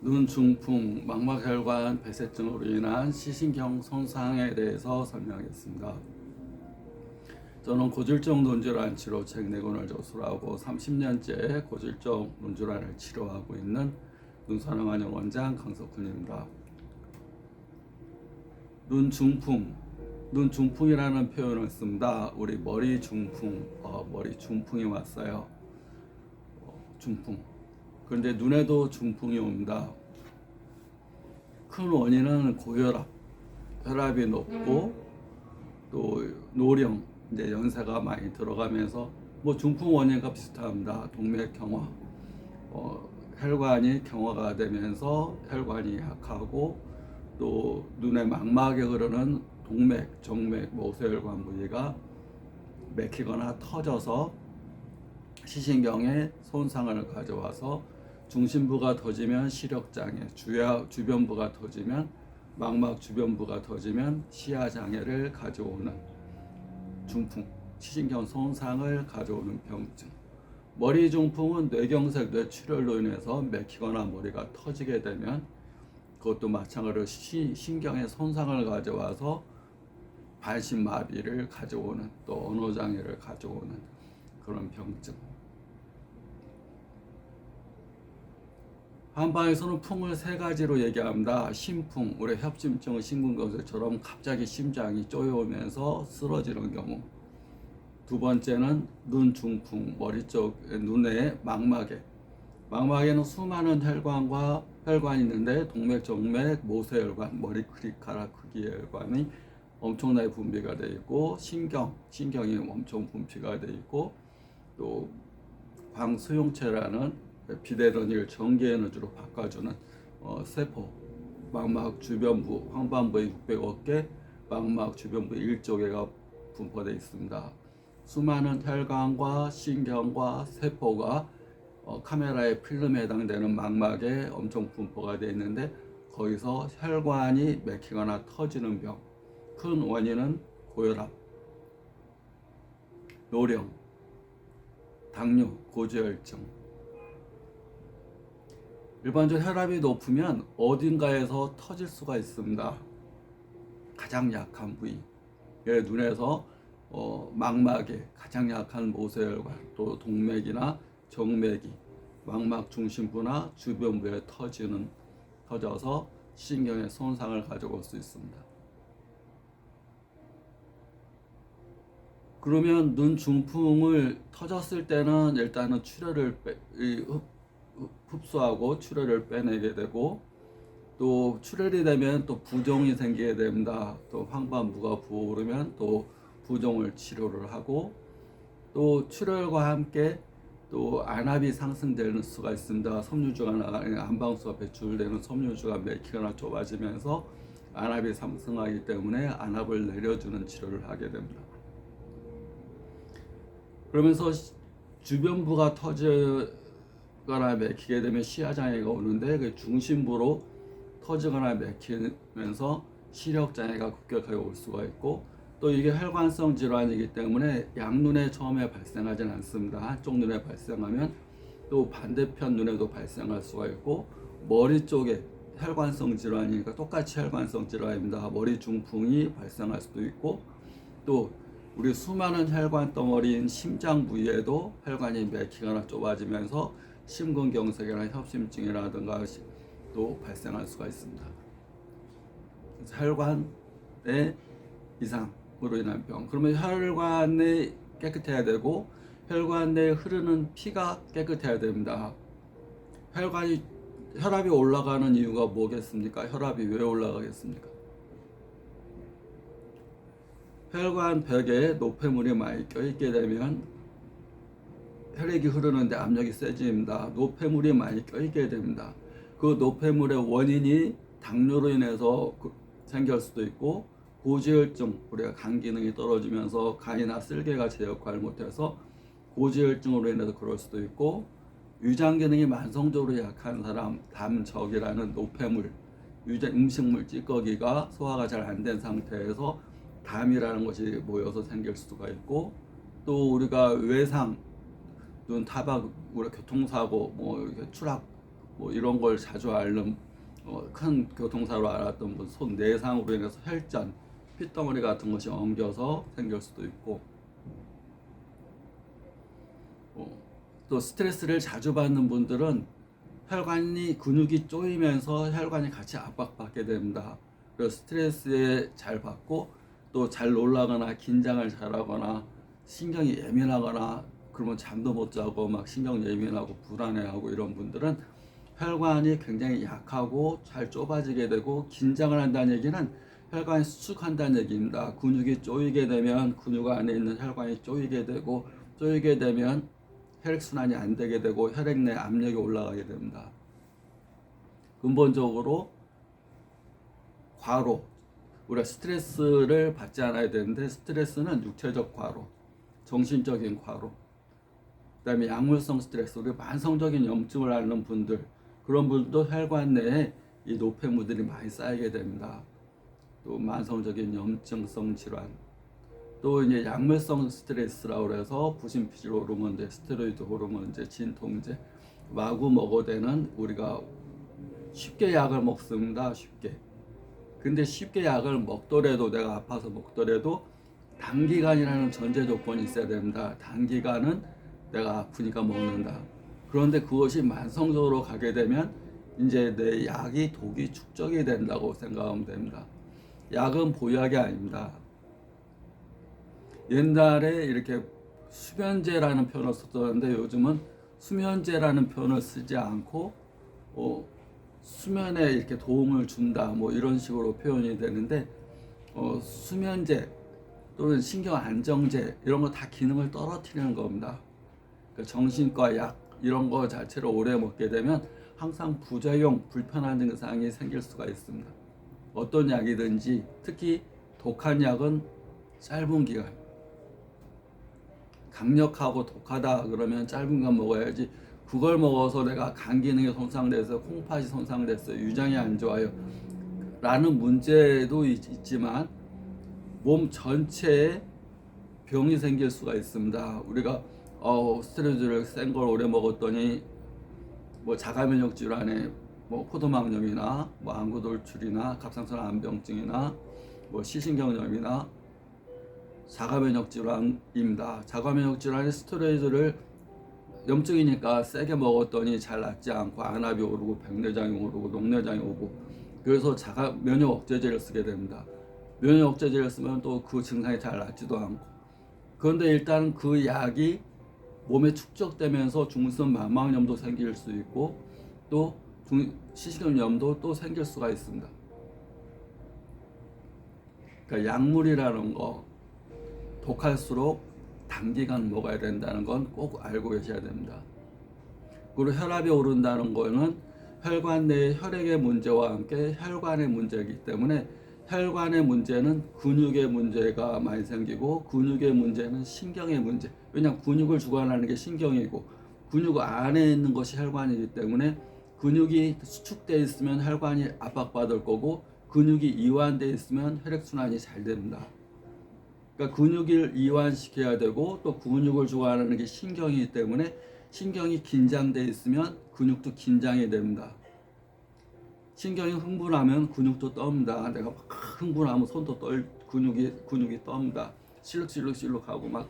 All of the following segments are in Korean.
눈 중풍, 망막혈관 배쇄증으로 인한 시신경 손상에 대해서 설명하겠습니다. 저는 고질적 눈질환 치료 책 4권을 저술하고 30년째 고질적 눈질환을 치료하고 있는 눈사랑한의 원장 강석훈입니다. 눈 중풍이라는 표현을 씁니다. 우리 머리 중풍이 왔어요. 중풍. 그런데 눈에도 중풍이 옵니다. 큰 원인은 고혈압, 혈압이 높고 또 노령, 이제 연세가 많이 들어가면서 중풍 원인과 비슷합니다. 동맥경화, 혈관이 경화가 되면서 혈관이 약하고 또 눈의 망막에 흐르는 동맥, 정맥, 모세혈관 부위가 막히거나 터져서 시신경에 손상을 가져와서 중심부가 터지면 시력장애, 주변부가 터지면 망막 주변부가 터지면 시야장애를 가져오는 중풍, 시신경 손상을 가져오는 병증. 머리 중풍은 뇌경색, 뇌출혈로 인해서 막히거나 머리가 터지게 되면 그것도 마찬가지로 신경의 손상을 가져와서 반신마비를 가져오는 또 언어장애를 가져오는 그런 병증. 한방에서는 풍을 3가지로 얘기합니다. 심풍, 우리 협심증, 심근경색처럼 갑자기 심장이 쪼여오면서 쓰러지는 경우. 2번째는 눈 중풍, 머리 쪽 눈의 망막에는 수많은 혈관이 있는데 동맥, 정맥, 모세혈관, 머리카락 크기의 혈관이 엄청나게 분비가 되어 있고 신경이 엄청 분비가 되어 있고 또 광수용체라는 비대런일 전기 에너지로 바꿔주는 세포, 망막 주변부, 황반부의 600억 개, 망막 주변부 1조 개가 분포되어 있습니다. 수많은 혈관과 신경과 세포가 카메라의 필름에 해당되는 망막에 엄청 분포가 되어 있는데 거기서 혈관이 막히거나 터지는 병. 큰 원인은 고혈압, 노령, 당뇨, 고지혈증. 일반적으로 혈압이 높으면 어딘가에서 터질 수가 있습니다. 가장 약한 부위, 눈에서 망막에 가장 약한 모세혈관, 또 동맥이나 정맥이 망막 중심부나 주변부에 터져서 신경의 손상을 가져올 수 있습니다. 그러면 눈 중풍을 터졌을 때는 일단은 출혈을 흡수하고 출혈을 빼내게 되고 또 출혈이 되면 또 부종이 생기게 됩니다. 또 황반부가 부어오르면 또 부종을 치료를 하고 또 출혈과 함께 또 안압이 상승되는 수가 있습니다. 안방수가 배출되는 섬유주가 막히거나 좁아지면서 안압이 상승하기 때문에 안압을 내려주는 치료를 하게 됩니다. 그러면서 주변부가 터지거나 막히게 되면 시야장애가 오는데 그 중심부로 터지거나 막히면서 시력장애가 급격하게 올 수가 있고 또 이게 혈관성 질환이기 때문에 양눈에 처음에 발생하진 않습니다. 한쪽 눈에 발생하면 또 반대편 눈에도 발생할 수가 있고 머리 쪽에 혈관성 질환이니까 똑같이 혈관성 질환입니다. 머리 중풍이 발생할 수도 있고 또 우리 수많은 혈관 덩어리인 심장 부위에도 혈관이 막히거나 좁아지면서 심근경색이나 협심증이라든가 또 발생할 수가 있습니다. 혈관의 이상으로 인한 병. 그러면 혈관이 깨끗해야 되고 혈관 내에 흐르는 피가 깨끗해야 됩니다. 혈압이 올라가는 이유가 뭐겠습니까? 혈압이 왜 올라가겠습니까? 혈관 벽에 노폐물이 많이 껴있게 되면 혈액이 흐르는데 압력이 세집니다. 노폐물이 많이 껴있게 됩니다. 그 노폐물의 원인이 당뇨로 인해서 생길 수도 있고 고지혈증, 우리가 간 기능이 떨어지면서 간이나 쓸개가 제 역할을 못해서 고지혈증으로 인해서 그럴 수도 있고 위장 기능이 만성적으로 약한 사람, 담적이라는 노폐물, 음식물 찌꺼기가 소화가 잘 안 된 상태에서 담이라는 것이 모여서 생길 수가 있고 또 우리가 외상, 눈 타박, 우리 교통사고, 이렇게 추락, 뭐 이런 걸 자주 앓는 큰 교통사고로 앓았던 분, 손 내상으로 인해서 혈전, 핏덩어리 같은 것이 엉겨서 생길 수도 있고, 또 스트레스를 자주 받는 분들은 혈관이 근육이 쪼이면서 혈관이 같이 압박받게 됩니다. 그래서 스트레스에 잘 받고 또 잘 놀라거나 긴장을 잘하거나 신경이 예민하거나 그러면 잠도 못 자고 막 신경 예민하고 불안해하고 이런 분들은 혈관이 굉장히 약하고 잘 좁아지게 되고, 긴장을 한다는 얘기는 혈관이 수축한다는 얘기입니다. 근육이 쪼이게 되면 근육 안에 있는 혈관이 쪼이게 되고, 쪼이게 되면 혈액순환이 안 되게 되고 혈액 내 압력이 올라가게 됩니다. 근본적으로 과로, 우리가 스트레스를 받지 않아야 되는데 스트레스는 육체적 과로, 정신적인 과로, 그 다음에 약물성 스트레스, 우리 만성적인 염증을 앓는 분들, 그런 분들도 혈관 내에 이 노폐물들이 많이 쌓이게 됩니다. 또 만성적인 염증성 질환, 또 이제 약물성 스트레스라고 해서 부신피질 호르몬제, 스테로이드 호르몬제, 진통제, 마구 먹어대는, 우리가 쉽게 약을 먹습니다. 쉽게. 근데 쉽게 약을 먹더라도, 내가 아파서 먹더라도 단기간이라는 전제 조건이 있어야 됩니다. 단기간은 내가 아프니까 먹는다. 그런데 그것이 만성적으로 가게 되면 이제 내 약이 독이 축적이 된다고 생각하면 됩니다. 약은 보약이 아닙니다. 옛날에 이렇게 수면제라는 표현을 썼었는데 요즘은 수면제라는 표현을 쓰지 않고 수면에 이렇게 도움을 준다 뭐 이런 식으로 표현이 되는데, 수면제 또는 신경 안정제 이런 거 다 기능을 떨어뜨리는 겁니다. 그러니까 정신과 약 이런 거 자체를 오래 먹게 되면 항상 부작용, 불편한 증상이 생길 수가 있습니다. 어떤 약이든지, 특히 독한 약은 짧은 기간, 강력하고 독하다 그러면 짧은 기간 먹어야지, 그걸 먹어서 내가 간 기능이 손상돼서 콩팥이 손상됐어요, 유장이 안 좋아요 라는 문제도 있지만 몸 전체에 병이 생길 수가 있습니다. 우리가 스테로이드를 센 걸 오래 먹었더니 뭐 자가면역 질환에 뭐 포도막염이나 뭐 안구돌출이나 갑상선 암병증이나 뭐 시신경염이나 자가면역 질환입니다. 자가면역 질환의 스테로이드를 염증이니까 세게 먹었더니 잘 낫지 않고 안압이 오르고 백내장이 오르고 녹내장이 오고, 그래서 자가 면역 억제제를 쓰게 됩니다. 면역 억제제를 쓰면 또 그 증상이 잘 낫지도 않고, 그런데 일단 그 약이 몸에 축적되면서 중성 망막염도 생길 수 있고 또 시신경염도 또 생길 수가 있습니다. 그러니까 약물이라는 거 독할수록 단기간 먹어야 된다는 건 꼭 알고 계셔야 됩니다. 그리고 혈압이 오른다는 거는 혈관 내 혈액의 문제와 함께 혈관의 문제이기 때문에, 혈관의 문제는 근육의 문제가 많이 생기고 근육의 문제는 신경의 문제. 왜냐하면 근육을 주관하는 게 신경이고 근육 안에 있는 것이 혈관이기 때문에, 근육이 수축되어 있으면 혈관이 압박받을 거고 근육이 이완되어 있으면 혈액순환이 잘 됩니다. 그러니까 근육을 이완시켜야 되고 또 근육을 주관하는 게 신경이기 때문에 신경이 긴장되어 있으면 근육도 긴장이 됩니다. 신경이 흥분하면 근육도 떱니다. 내가 막 흥분하면 손도 근육이 떱니다. 실룩실룩하고 막.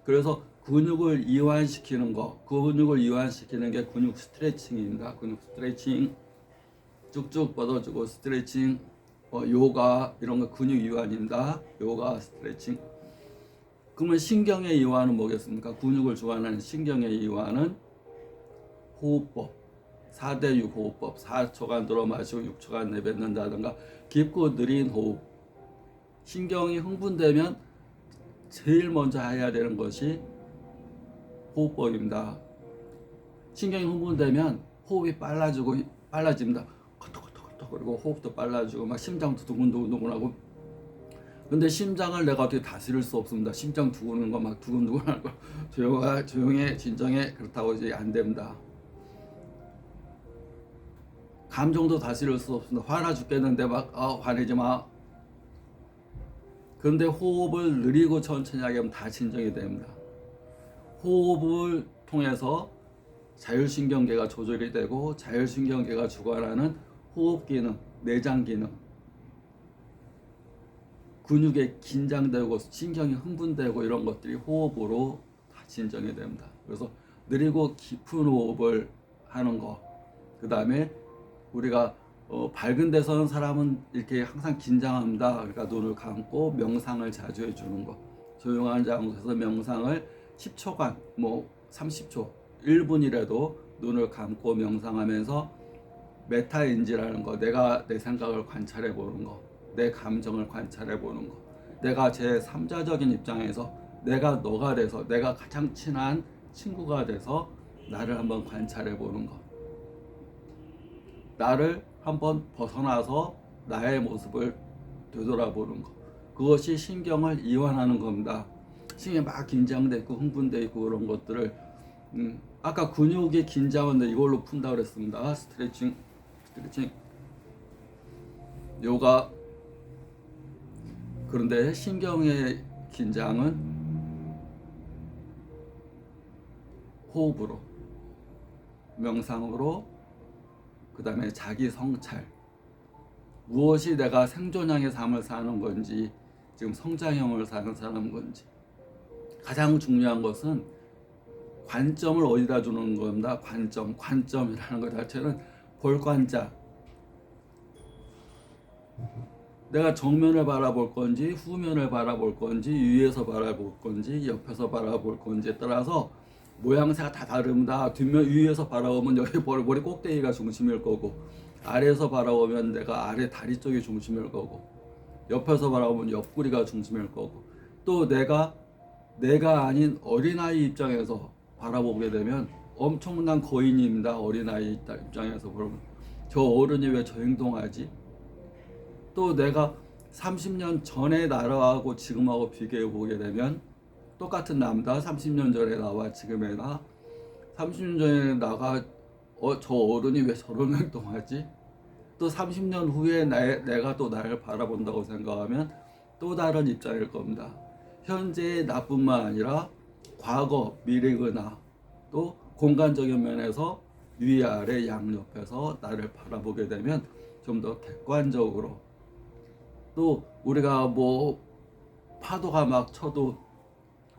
그래서 근육을 이완시키는 거, 근육을 이완시키는 게 근육 스트레칭입니다. 근육 스트레칭 쭉쭉 뻗어주고 스트레칭, 요가 이런 거 근육 이완입니다. 요가 스트레칭. 그러면 신경의 이완은 뭐겠습니까? 근육을 주관하는 신경의 이완은 호흡법, 4대6 호흡법, 4초간 들어 마시고 6초간 내뱉는다든가 깊고 느린 호흡. 신경이 흥분되면 제일 먼저 해야 되는 것이 호흡법입니다. 신경이 흥분되면 호흡이 빨라집니다. 컷컷컷컷. 그리고 호흡도 빨라지고 막 심장도 두근두근하고. 근데 심장을 내가 어떻게 다스릴 수 없습니다. 심장 두근는 거 막 두근두근하는 거 조용해 진정해 그렇다고 이제 안 됩니다. 감정도 다스릴 수 없습니다. 화나 죽겠는데 막 화내지 마. 그런데 호흡을 느리고 천천히 하게 하면 다 진정이 됩니다. 호흡을 통해서 자율신경계가 조절이 되고 자율신경계가 주관하는 호흡 기능, 내장 기능, 근육에 긴장되고 신경이 흥분되고 이런 것들이 호흡으로 다 진정이 됩니다. 그래서 느리고 깊은 호흡을 하는 거, 그 다음에 우리가 밝은 데 서는 사람은 이렇게 항상 긴장합니다. 그러니까 눈을 감고 명상을 자주 해주는 거, 조용한 장소에서 명상을 10초간, 뭐 30초, 1분이라도 눈을 감고 명상하면서 메타인지라는 거, 내가 내 생각을 관찰해 보는 거, 내 감정을 관찰해 보는 거, 내가 제 3자적인 입장에서 내가 너가 돼서, 내가 가장 친한 친구가 돼서 나를 한번 관찰해 보는 거, 나를 한번 벗어나서 나의 모습을 되돌아보는 거, 그것이 신경을 이완하는 겁니다. 신경이 막 긴장돼 있고 흥분돼 있고 그런 것들을 아까 근육이 긴장한데 이걸로 푼다 그랬습니다. 스트레칭 요가. 그런데 신경의 긴장은 호흡으로, 명상으로, 그 다음에 자기 성찰, 무엇이 내가 생존형의 삶을 사는 건지 지금 성장형을 사는 사람인 건지, 가장 중요한 것은 관점을 어디다 두는 겁니다. 관점이라는 것 자체는 볼관자, 내가 정면을 바라볼 건지 후면을 바라볼 건지 위에서 바라볼 건지 옆에서 바라볼 건지에 따라서 모양새가 다 다릅니다. 뒷면 위에서 바라보면 여기 머리 꼭대기가 중심일 거고, 아래에서 바라보면 내가 아래 다리 쪽이 중심일 거고, 옆에서 바라보면 옆구리가 중심일 거고, 또 내가 아닌 어린아이 입장에서 바라보게 되면 엄청난 거인입니다. 어린아이 입장에서 보면 저 어른이 왜 저 행동하지? 또 내가 30년 전에 나라하고 지금하고 비교해 보게 되면 똑같은 남자, 30년 전에 나와 지금의 나, 30년 전에 나가 저 어른이 왜 저런 행동하지? 또 30년 후에 내가 또 나를 바라본다고 생각하면 또 다른 입장일 겁니다. 현재의 나뿐만 아니라 과거, 미래의 나, 또 공간적인 면에서 위아래 양옆에서 나를 바라보게 되면 좀 더 객관적으로, 또 우리가 뭐 파도가 막 쳐도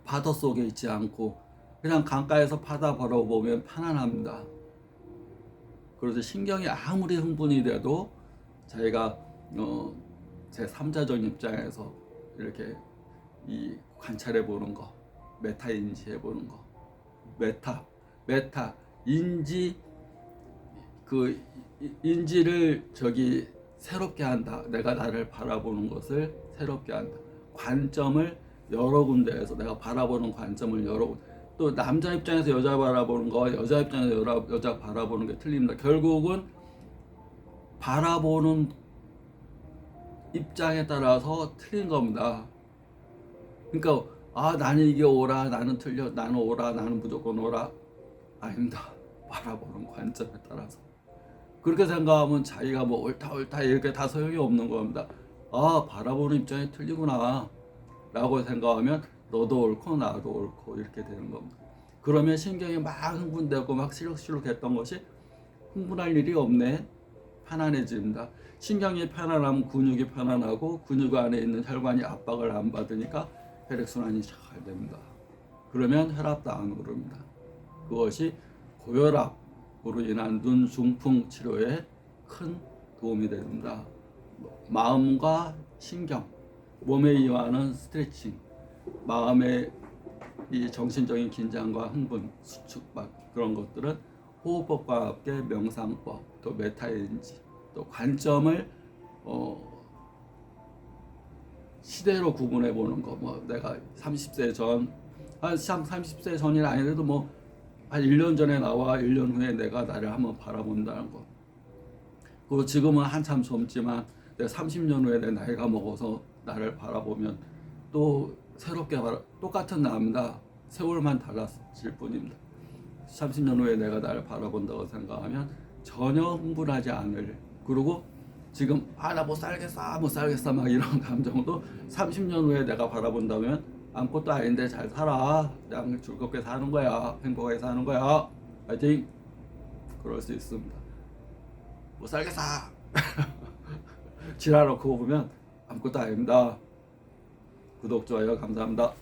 파도 속에 있지 않고 그냥 강가에서 바다 바라보면 편안합니다. 그래서 신경이 아무리 흥분이 돼도 자기가 제 3자적 입장에서 이렇게 이 관찰해 보는 거, 메타 인지해 보는 거, 메타 인지, 그 인지를 저기 새롭게 한다. 내가 나를 바라보는 것을 새롭게 한다. 관점을 여러 군데에서 내가 바라보는 관점을 여러 군데, 또 남자 입장에서 여자 바라보는 거, 여자 입장에서 여자 바라보는 게 틀립니다. 결국은 바라보는 입장에 따라서 틀린 겁니다. 그러니까 나는 이게 옳아, 나는 틀려, 나는 옳아, 나는 무조건 옳아. 아닙니다. 바라보는 관점에 따라서. 그렇게 생각하면 자기가 뭐 옳다 이렇게 다 소용이 없는 겁니다. 바라보는 입장이 틀리구나 라고 생각하면 너도 옳고 나도 옳고 이렇게 되는 겁니다. 그러면 신경이 막 흥분되고 막 시룩시룩 했던 것이 흥분할 일이 없네, 편안해집니다. 신경이 편안하면 근육이 편안하고 근육 안에 있는 혈관이 압박을 안 받으니까 혈액순환이 잘 됩니다. 그러면 혈압도 안 오릅니다. 그것이 고혈압으로 인한 눈 중풍 치료에 큰 도움이 됩니다. 마음과 신경, 몸에 이완하는 스트레칭, 마음의 이 정신적인 긴장과 흥분, 수축 그런 것들은 호흡법과 함께 명상법, 또 메타인지, 또 관점을 시대로 구분해 보는 거. 뭐 내가 30세 전, 30세 전이 아니라도 뭐 한 1년 전에 나와 1년 후에 내가 나를 한번 바라본다는 거. 그리고 지금은 한참 젊지만 내가 30년 후에 내 나이가 먹어서 나를 바라보면 또 새롭게 똑같은 나입니다. 세월만 달랐을 뿐입니다. 30년 후에 내가 나를 바라본다고 생각하면 전혀 흥분하지 않을, 그리고 지금 나 못 살겠어 막 이런 감정도 30년 후에 내가 바라본다면 아무것도 아닌데 잘 살아, 그냥 즐겁게 사는 거야, 행복하게 사는 거야 파이팅! 그럴 수 있습니다. 못 살겠어! 지랄놓고 보면 아무것도 아닙니다. 구독, 좋아요 감사합니다.